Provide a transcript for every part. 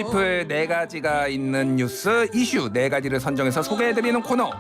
짚을 네 가지가 있는 뉴스 이슈 네 가지를 선정해서 소개해드리는 코너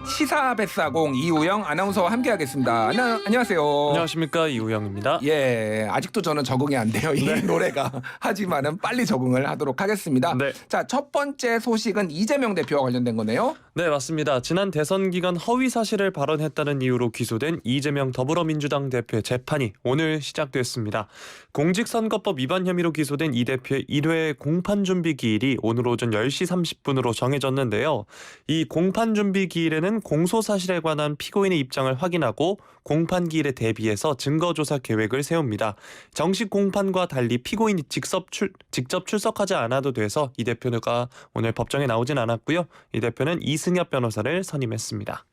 시사뱃사공 이우영 아나운서와 함께하겠습니다. 안녕하세요. 안녕하십니까, 이우영입니다. 예, 아직도 저는 적응이 안 돼요. 이 노래가. 하지만은 빨리 적응을 하도록 하겠습니다. 네. 자, 첫 번째 소식은 이재명 대표와 관련된 거네요. 네, 맞습니다. 지난 대선 기간 허위 사실을 발언했다는 이유로 기소된 이재명 더불어민주당 대표의 재판이 오늘 시작됐습니다. 공직선거법 위반 혐의로 기소된 이 대표의 1회 공판준비 기일이 오늘 오전 10시 30분으로 정해졌는데요. 이 공판준비 기일에는 공소 사실에 관한 피고인의 입장을 확인하고 공판 기일에 대비해서 증거조사 계획을 세웁니다. 정식 공판과 달리 피고인이 직접 출석하지 않아도 돼서 이 대표가 오늘 법정에 나오진 않았고요. 이 대표는 이승엽 변호사를 선임했습니다.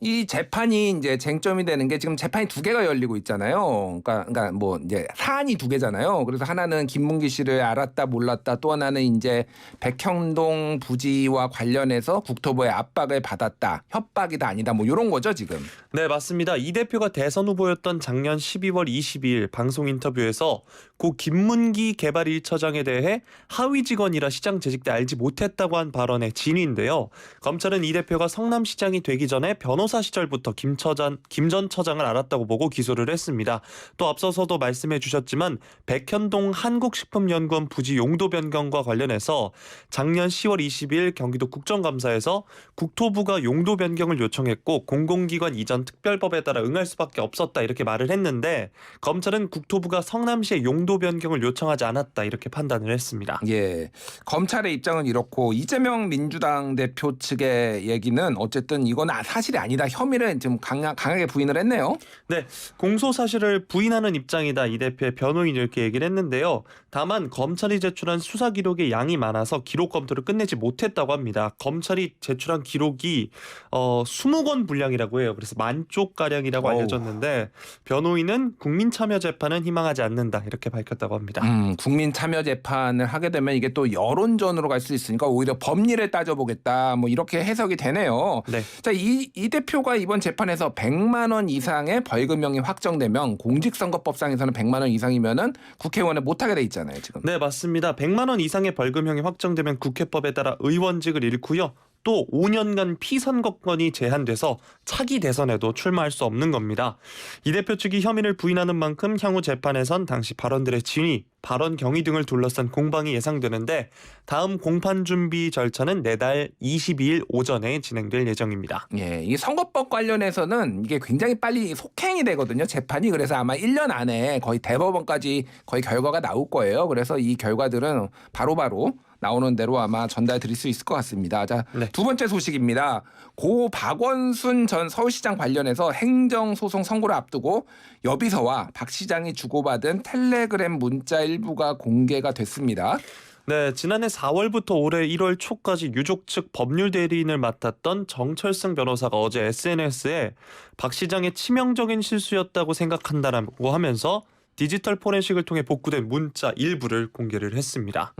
이 재판이 이제 쟁점이 되는 게 지금 재판이 두 개가 열리고 있잖아요. 그러니까 뭐 이제 사안이 두 개잖아요. 그래서 하나는 김문기 씨를 알았다 몰랐다, 또 하나는 이제 백현동 부지와 관련해서 국토부의 압박을 받았다, 협박이다 아니다, 뭐 이런 거죠 지금. 네, 맞습니다. 이 대표가 대선 후보였던 작년 12월 22일 방송 인터뷰에서 고 김문기 개발 1처장에 대해 하위 직원이라 시장 재직 때 알지 못했다고 한 발언의 진위인데요. 검찰은 이 대표가 성남시장이 되기 전에 변호사 시절부터 김 전 처장을 알았다고 보고 기소를 했습니다. 또 앞서서도 말씀해 주셨지만 백현동 한국식품연구원 부지 용도 변경과 관련해서 작년 10월 20일 경기도 국정감사에서 국토부가 용도 변경을 요청했고 공공기관 이전 특별법에 따라 응할 수밖에 없었다 이렇게 말을 했는데 검찰은 국토부가 성남시의 용도 변경을 요청하지 않았다 이렇게 판단을 했습니다. 예, 검찰의 입장은 이렇고 이재명 민주당 대표 측의 얘기는 어쨌든 이건 사실이 아니다, 혐의를 좀 강하게 부인을 했네요. 네, 공소 사실을 부인하는 입장이다 이 대표의 변호인이 이렇게 얘기를 했는데요. 다만 검찰이 제출한 수사 기록의 양이 많아서 기록 검토를 끝내지 못했다고 합니다. 검찰이 제출한 기록이 20권 분량이라고 해요. 그래서 10,000쪽가량이라고 알려졌는데 변호인은 국민참여재판은 희망하지 않는다 이렇게 밝혔다고 합니다. 국민참여재판을 하게 되면 이게 또 여론전으로 갈 수 있으니까 오히려 법리를 따져보겠다, 뭐 이렇게 해석이 되네요. 네. 자, 이 대표가 이번 재판에서 100만 원 이상의 벌금형이 확정되면 공직선거법상에서는 100만 원 이상이면은 국회의원을 못하게 돼 있잖아요 지금. 네, 맞습니다. 100만 원 이상의 벌금형이 확정되면 국회법에 따라 의원직을 잃고요. 또 5년간 피선거권이 제한돼서 차기 대선에도 출마할 수 없는 겁니다. 이 대표 측이 혐의를 부인하는 만큼 향후 재판에선 당시 발언들의 진위, 발언 경위 등을 둘러싼 공방이 예상되는데 다음 공판 준비 절차는 내달 22일 오전에 진행될 예정입니다. 예, 이 선거법 관련해서는 이게 굉장히 빨리 속행이 되거든요, 재판이. 그래서 아마 1년 안에 거의 대법원까지 거의 결과가 나올 거예요. 그래서 이 결과들은 바로바로 나오는 대로 아마 전달 드릴 수 있을 것 같습니다. 자, 네. 두 번째 소식입니다. 고 박원순 전 서울시장 관련해서 행정소송 선고를 앞두고 여비서와 박 시장이 주고받은 텔레그램 문자 일부가 공개가 됐습니다. 네, 지난해 4월부터 올해 1월 초까지 유족 측 법률 대리인을 맡았던 정철승 변호사가 어제 SNS에 박 시장의 치명적인 실수였다고 생각한다라고 하면서 디지털 포렌식을 통해 복구된 문자 일부를 공개를 했습니다.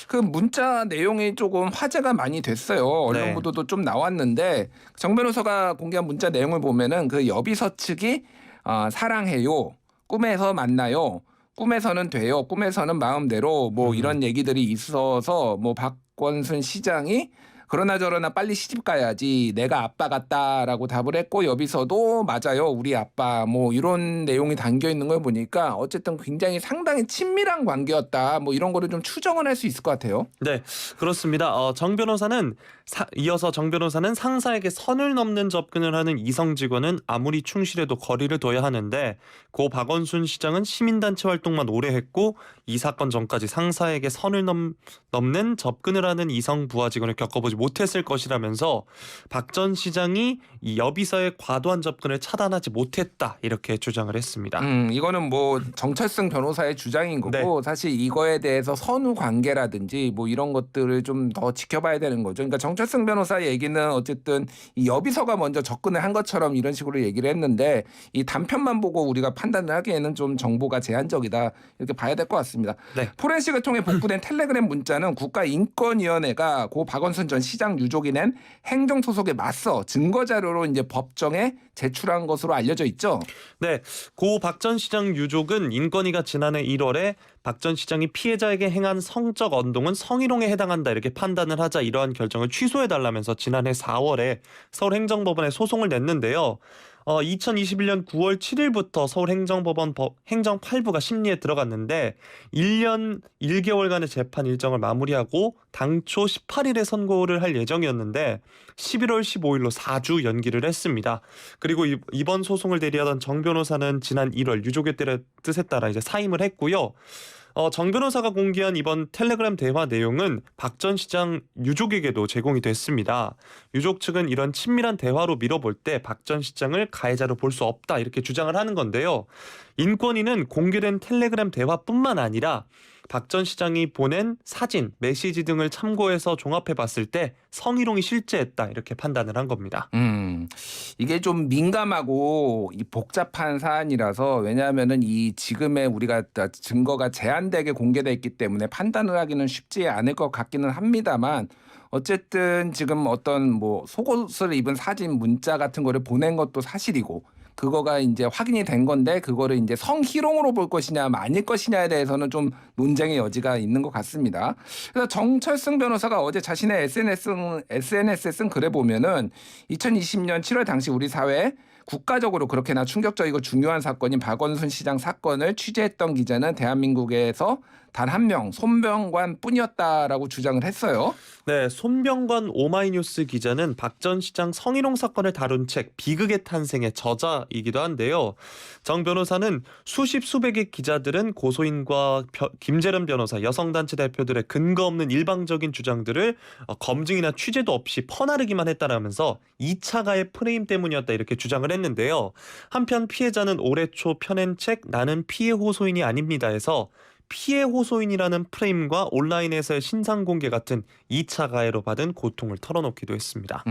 그 문자 내용이 조금 화제가 많이 됐어요. 언론 네. 보도도 좀 나왔는데 정 변호사가 공개한 문자 내용을 보면은 그 여비서 측이 사랑해요, 꿈에서 만나요, 꿈에서는 돼요, 꿈에서는 마음대로 뭐 이런 얘기들이 있어서 뭐 박원순 시장이 그러나 저러나 빨리 시집 가야지, 내가 아빠 같다라고 답을 했고 여비서도 맞아요, 우리 아빠, 뭐 이런 내용이 담겨 있는 걸 보니까 어쨌든 굉장히 상당히 친밀한 관계였다, 뭐 이런 거를 좀 추정을 할 수 있을 것 같아요. 네, 그렇습니다. 이어서 정 변호사는 상사에게 선을 넘는 접근을 하는 이성 직원은 아무리 충실해도 거리를 둬야 하는데 고 박원순 시장은 시민단체 활동만 오래 했고 이 사건 전까지 상사에게 선을 넘는 접근을 하는 이성 부하 직원을 겪어보지 못했을 것이라면서 박 전 시장이 이 여비서의 과도한 접근을 차단하지 못했다 이렇게 주장을 했습니다. 이거는 뭐 정철승 변호사의 주장인 거고, 네. 사실 이거에 대해서 선후 관계라든지 뭐 이런 것들을 좀 더 지켜봐야 되는 거죠. 그러니까 정철승 변호사 얘기는 어쨌든 이 여비서가 먼저 접근을 한 것처럼 이런 식으로 얘기를 했는데 이 단편만 보고 우리가 판단을 하기에는 좀 정보가 제한적이다 이렇게 봐야 될 것 같습니다. 네. 포렌식을 통해 복구된 텔레그램 문자는 국가인권위원회가 고 박원순 전 시장 유족이 낸 행정 소송에 맞서 증거 자료로 이제 법정에 제출한 것으로 알려져 있죠. 네, 고 박 전 시장 유족은 인권위가 지난해 1월에 박 전 시장이 피해자에게 행한 성적 언동은 성희롱에 해당한다 이렇게 판단을 하자 이러한 결정을 취소해달라면서 지난해 4월에 서울행정법원에 소송을 냈는데요. 2021년 9월 7일부터 서울행정법원 행정 8부가 심리에 들어갔는데 1년 1개월간의 재판 일정을 마무리하고 당초 18일에 선고를 할 예정이었는데 11월 15일로 4주 연기를 했습니다. 그리고 이번 소송을 대리하던 정 변호사는 지난 1월 유족의 뜻에 따라 이제 사임을 했고요. 정 변호사가 공개한 이번 텔레그램 대화 내용은 박 전 시장 유족에게도 제공이 됐습니다. 유족 측은 이런 친밀한 대화로 밀어볼 때 박 전 시장을 가해자로 볼 수 없다 이렇게 주장을 하는 건데요. 인권위는 공개된 텔레그램 대화뿐만 아니라 박 전 시장이 보낸 사진, 메시지 등을 참고해서 종합해 봤을 때 성희롱이 실제했다 이렇게 판단을 한 겁니다. 이게 좀 민감하고 복잡한 사안이라서 왜냐하면은 이 지금의 우리가 증거가 제한되게 공개돼 있기 때문에 판단을 하기는 쉽지 않을 것 같기는 합니다만 어쨌든 지금 어떤 뭐 속옷을 입은 사진, 문자 같은 거를 보낸 것도 사실이고 그거가 이제 확인이 된 건데 그거를 이제 성희롱으로 볼 것이냐 아닐 것이냐에 대해서는 좀 논쟁의 여지가 있는 것 같습니다. 그래서 정철승 변호사가 어제 자신의 SNS에 쓴 글에 보면은 2020년 7월 당시 우리 사회에 국가적으로 그렇게나 충격적이고 중요한 사건인 박원순 시장 사건을 취재했던 기자는 대한민국에서 단 한 명 손병관 뿐이었다라고 주장을 했어요. 네, 손병관 오마이뉴스 기자는 박 전 시장 성희롱 사건을 다룬 책 비극의 탄생의 저자이기도 한데요. 정 변호사는 수십 수백의 기자들은 고소인과 김재련 변호사, 여성단체 대표들의 근거 없는 일방적인 주장들을 검증이나 취재도 없이 퍼나르기만 했다라면서 2차 가해 프레임 때문이었다 이렇게 주장을 했는데요. 한편 피해자는 올해 초 펴낸 책 나는 피해 호소인이 아닙니다에서 피해 호소인이라는 프레임과 온라인에서의 신상 공개 같은 2차 가해로 받은 고통을 털어놓기도 했습니다.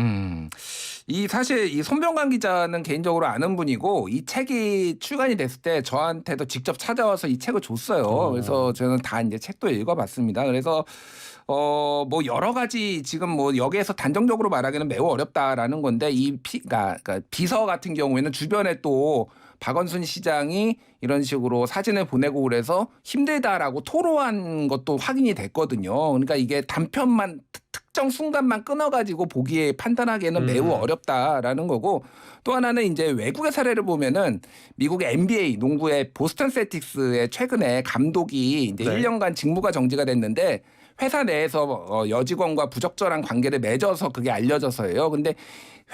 사실 이 손병관 기자는 개인적으로 아는 분이고 이 책이 출간이 됐을 때 저한테도 직접 찾아와서 이 책을 줬어요. 그래서 저는 다 이제 책도 읽어봤습니다. 그래서 뭐 여러 가지 지금 뭐 여기에서 단정적으로 말하기는 매우 어렵다라는 건데 그러니까 비서 같은 경우에는 주변에 또 박원순 시장이 이런 식으로 사진을 보내고 그래서 힘들다라고 토로한 것도 확인이 됐거든요. 그러니까 이게 단편만 특정 순간만 끊어가지고 보기에 판단하기에는 매우 어렵다라는 거고 또 하나는 이제 외국의 사례를 보면은 미국의 NBA 농구의 보스턴 셀틱스의 최근에 감독이 이제 1년간 직무가 정지가 됐는데 회사 내에서 여직원과 부적절한 관계를 맺어서 그게 알려져서예요. 근데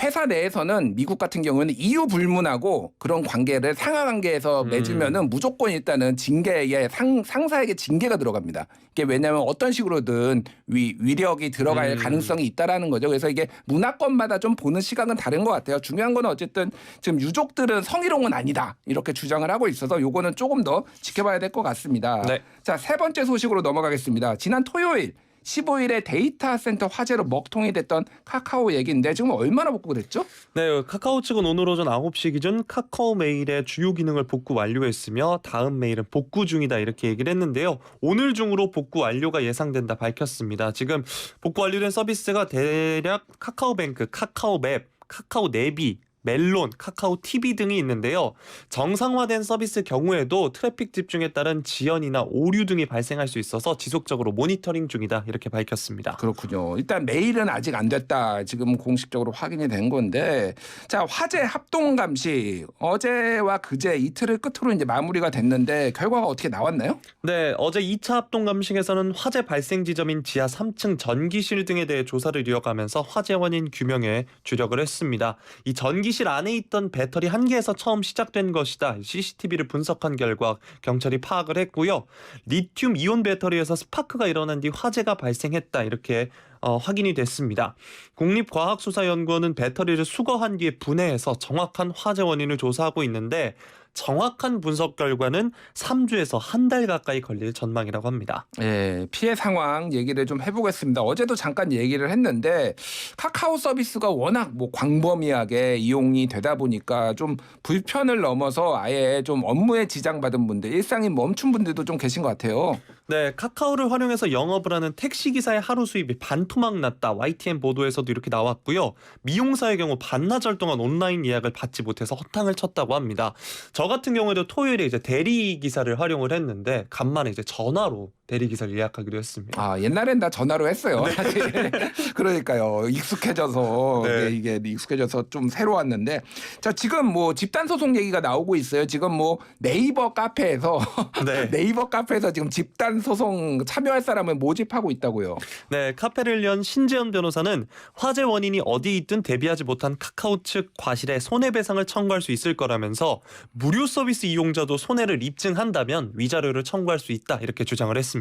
회사 내에서는 미국 같은 경우는 이유 불문하고 그런 관계를 상하 관계에서 맺으면은 무조건 일단은 징계에 상사에게 징계가 들어갑니다. 이게 왜냐하면 어떤 식으로든 위력이 들어갈 가능성이 있다라는 거죠. 그래서 이게 문화권마다 좀 보는 시각은 다른 것 같아요. 중요한 건 어쨌든 지금 유족들은 성희롱은 아니다 이렇게 주장을 하고 있어서 요거는 조금 더 지켜봐야 될 것 같습니다. 네. 자, 세 번째 소식으로 넘어가겠습니다. 지난 토요일 15일에 데이터 센터 화재로 먹통이 됐던 카카오 얘기인데 지금 얼마나 복구가 됐죠? 네, 카카오 측은 오늘 오전 9시 기준 카카오 메일의 주요 기능을 복구 완료했으며 다음 메일은 복구 중이다 이렇게 얘기를 했는데요. 오늘 중으로 복구 완료가 예상된다 밝혔습니다. 지금 복구 완료된 서비스가 대략 카카오뱅크, 카카오맵, 카카오네비, 멜론, 카카오 TV 등이 있는데요. 정상화된 서비스 경우에도 트래픽 집중에 따른 지연이나 오류 등이 발생할 수 있어서 지속적으로 모니터링 중이다 이렇게 밝혔습니다. 그렇군요. 일단 메일은 아직 안 됐다. 지금 공식적으로 확인이 된 건데 자 화재 합동 감시 어제와 그제 이틀을 끝으로 이제 마무리가 됐는데 결과가 어떻게 나왔나요? 네, 어제 2차 합동 감식에서는 화재 발생 지점인 지하 3층 전기실 등에 대해 조사를 이어가면서 화재 원인 규명에 주력을 했습니다. 이 전기실 안에 있던 배터리 한 개에서 처음 시작된 것이다. CCTV를 분석한 결과 경찰이 파악을 했고요. 리튬 이온 배터리에서 스파크가 일어난 뒤 화재가 발생했다. 이렇게 확인이 됐습니다. 국립과학수사연구원은 배터리를 수거한 뒤에 분해해서 정확한 화재 원인을 조사하고 있는데 정확한 분석 결과는 3주에서 한 달 가까이 걸릴 전망이라고 합니다. 예, 피해 상황 얘기를 좀 해보겠습니다. 어제도 잠깐 얘기를 했는데 카카오 서비스가 워낙 뭐 광범위하게 이용이 되다 보니까 좀 불편을 넘어서 아예 좀 업무에 지장받은 분들, 일상이 멈춘 분들도 좀 계신 것 같아요. 네, 카카오를 활용해서 영업을 하는 택시기사의 하루 수입이 반토막 났다. YTN 보도에서도 이렇게 나왔고요. 미용사의 경우 반나절 동안 온라인 예약을 받지 못해서 허탕을 쳤다고 합니다. 저 같은 경우에도 토요일에 이제 대리기사를 활용을 했는데 간만에 이제 전화로 대리기사를 예약하기로 했습니다. 아, 옛날엔 다 전화로 했어요. 사실. 그러니까요. 익숙해져서 네. 이게 익숙해져서 좀 새로웠는데 자, 지금 뭐 집단 소송 얘기가 나오고 있어요. 지금 뭐 네이버 카페에서 네. 네이버 카페에서 지금 집단 소송 참여할 사람을 모집하고 있다고요. 네, 카페를 연 신재현 변호사는 화재 원인이 어디에 있든 대비하지 못한 카카오 측 과실에 손해배상을 청구할 수 있을 거라면서 무료 서비스 이용자도 손해를 입증한다면 위자료를 청구할 수 있다 이렇게 주장을 했습니다.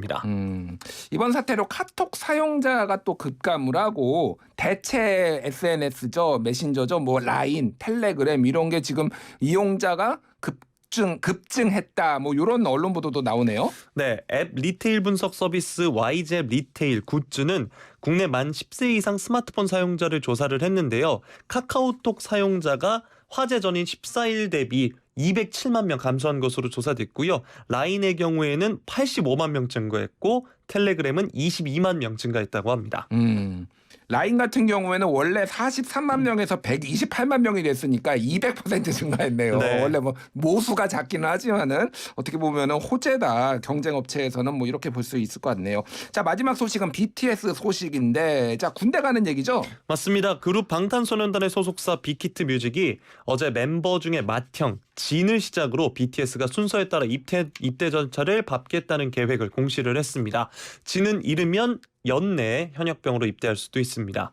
이번 사태로 카톡 사용자가 또 급감을 하고 대체 SNS죠, 메신저죠, 뭐 라인, 텔레그램 이런 게 지금 이용자가 급증했다. 뭐 이런 언론 보도도 나오네요. 네, 앱 리테일 분석 서비스 YZ 리테일 굿즈는 국내 만 10세 이상 스마트폰 사용자를 조사를 했는데요. 카카오톡 사용자가 화재 전인 14일 대비 207만 명 감소한 것으로 조사됐고요. 라인의 경우에는 85만 명 증가했고 텔레그램은 22만 명 증가했다고 합니다. 라인 같은 경우에는 원래 43만 명에서 128만 명이 됐으니까 200% 증가했네요. 네. 원래 뭐 모수가 작기는 하지만은 어떻게 보면은 호재다. 경쟁 업체에서는 뭐 이렇게 볼 수 있을 것 같네요. 자, 마지막 소식은 BTS 소식인데 자, 군대 가는 얘기죠? 맞습니다. 그룹 방탄소년단의 소속사 빅히트 뮤직이 어제 멤버 중에 맏형 진을 시작으로 BTS가 순서에 따라 입대 절차를 밟겠다는 계획을 공시를 했습니다. 진은 이르면 연내에 현역병으로 입대할 수도 있습니다.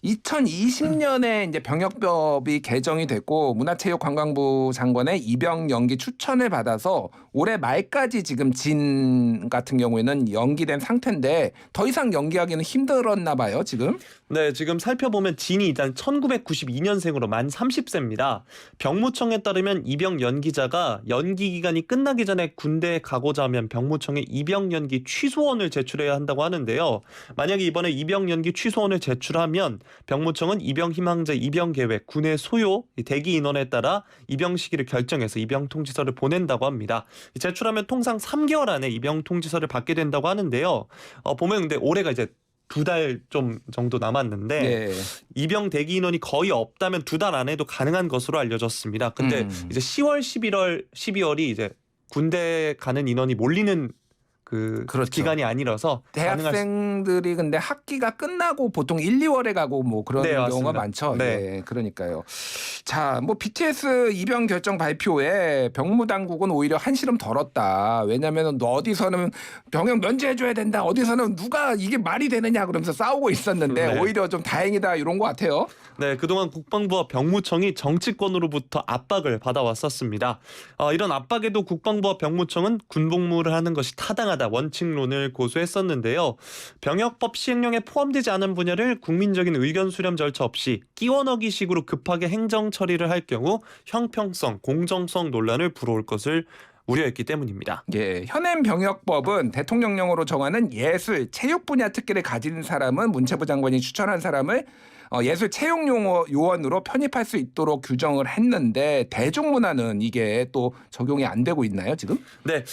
2020년에 이제 병역법이 개정이 됐고 문화체육관광부 장관의 입영 연기 추천을 받아서 올해 말까지 지금 진 같은 경우에는 연기된 상태인데 더 이상 연기하기는 힘들었나 봐요, 지금. 네, 지금 살펴보면 진이 일단 1992년생으로 만 30세입니다. 병무청에 따르면 입영 연기자가 연기 기간이 끝나기 전에 군대에 가고자 하면 병무청에 입영 연기 취소원을 제출해야 한다고 하는데요. 만약에 이번에 입영 연기 취소원을 제출하면 병무청은 입영 희망자 입영 계획, 군의 소요, 대기 인원에 따라 입영 시기를 결정해서 입영 통지서를 보낸다고 합니다. 제출하면 통상 3개월 안에 입영 통지서를 받게 된다고 하는데요. 보면 근데 올해가 이제 2달 좀 정도 남았는데 네. 입영 대기 인원이 거의 없다면 2달 안에도 가능한 것으로 알려졌습니다. 근데 이제 10월, 12월이 이제 군대 가는 인원이 몰리는 그 그렇죠. 기간이 아니라서 대학생들이 근데 학기가 끝나고 보통 1, 2월에 가고 뭐 그런 네, 경우가 맞습니다. 많죠. 네. 네, 그러니까요. 자, 뭐 BTS 입영 결정 발표에 병무당국은 오히려 한시름 덜었다. 왜냐하면 어디서는 병역 면제해줘야 된다. 어디서는 누가 이게 말이 되느냐 그러면서 싸우고 있었는데 네. 오히려 좀 다행이다 이런 것 같아요. 네, 그동안 국방부와 병무청이 정치권으로부터 압박을 받아왔었습니다. 이런 압박에도 국방부와 병무청은 군복무를 하는 것이 타당하다 원칙론을 고수했었는데요. 병역법 시행령에 포함되지 않은 분야를 국민적인 의견 수렴 절차 없이 끼워 넣기식으로 급하게 행정 처리를 할 경우 형평성, 공정성 논란을 불러올 것을 우려했기 때문입니다. 예, 현행 병역법은 대통령령으로 정하는 예술, 체육 분야 특기를 가진 사람은 문체부 장관이 추천한 사람을 예술 채용 요원으로 편입할 수 있도록 규정을 했는데 대중문화는 이게 또 적용이 안 되고 있나요, 지금? 네,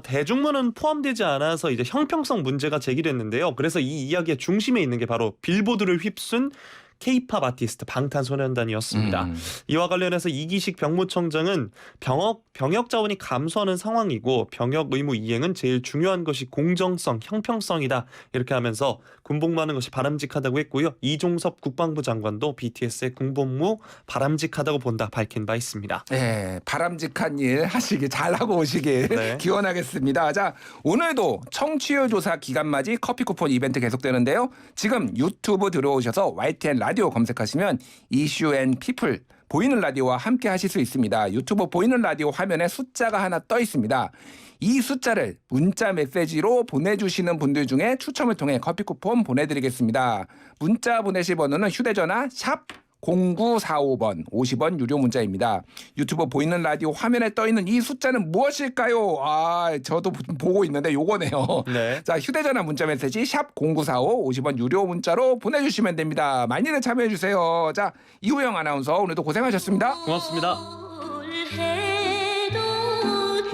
대중문화는 포함되지 않아서 이제 형평성 문제가 제기됐는데요. 그래서 이 이야기의 중심에 있는 게 바로 빌보드를 휩쓴 K-팝 아티스트 방탄소년단이었습니다. 이와 관련해서 이기식 병무청장은 병역 자원이 감소하는 상황이고 병역 의무 이행은 제일 중요한 것이 공정성, 형평성이다 이렇게 하면서 군복무하는 것이 바람직하다고 했고요. 이종섭 국방부 장관도 BTS의 군복무 바람직하다고 본다 밝힌 바 있습니다. 네, 바람직한 일 하시길 잘하고 오시길 네. 기원하겠습니다. 자, 오늘도 청취율 조사 기간 맞이 커피 쿠폰 이벤트 계속되는데요. 지금 유튜브 들어오셔서 YTN 라디오 검색하시면 이슈 앤 피플 보이는 라디오와 함께 하실 수 있습니다. 유튜브 보이는 라디오 화면에 숫자가 하나 떠 있습니다. 이 숫자를 문자 메시지로 보내주시는 분들 중에 추첨을 통해 커피 쿠폰 보내드리겠습니다. 문자 보내실 번호는 휴대전화 샵 0945번 50원 유료 문자입니다. 유튜브 보이는 라디오 화면에 떠 있는 이 숫자는 무엇일까요? 아, 저도 보고 있는데 요거네요. 네. 자, 휴대전화 문자 메시지 샵 0945 50원 유료 문자로 보내주시면 됩니다. 많이들 참여해 주세요. 자, 이후영 아나운서 오늘도 고생하셨습니다. 고맙습니다.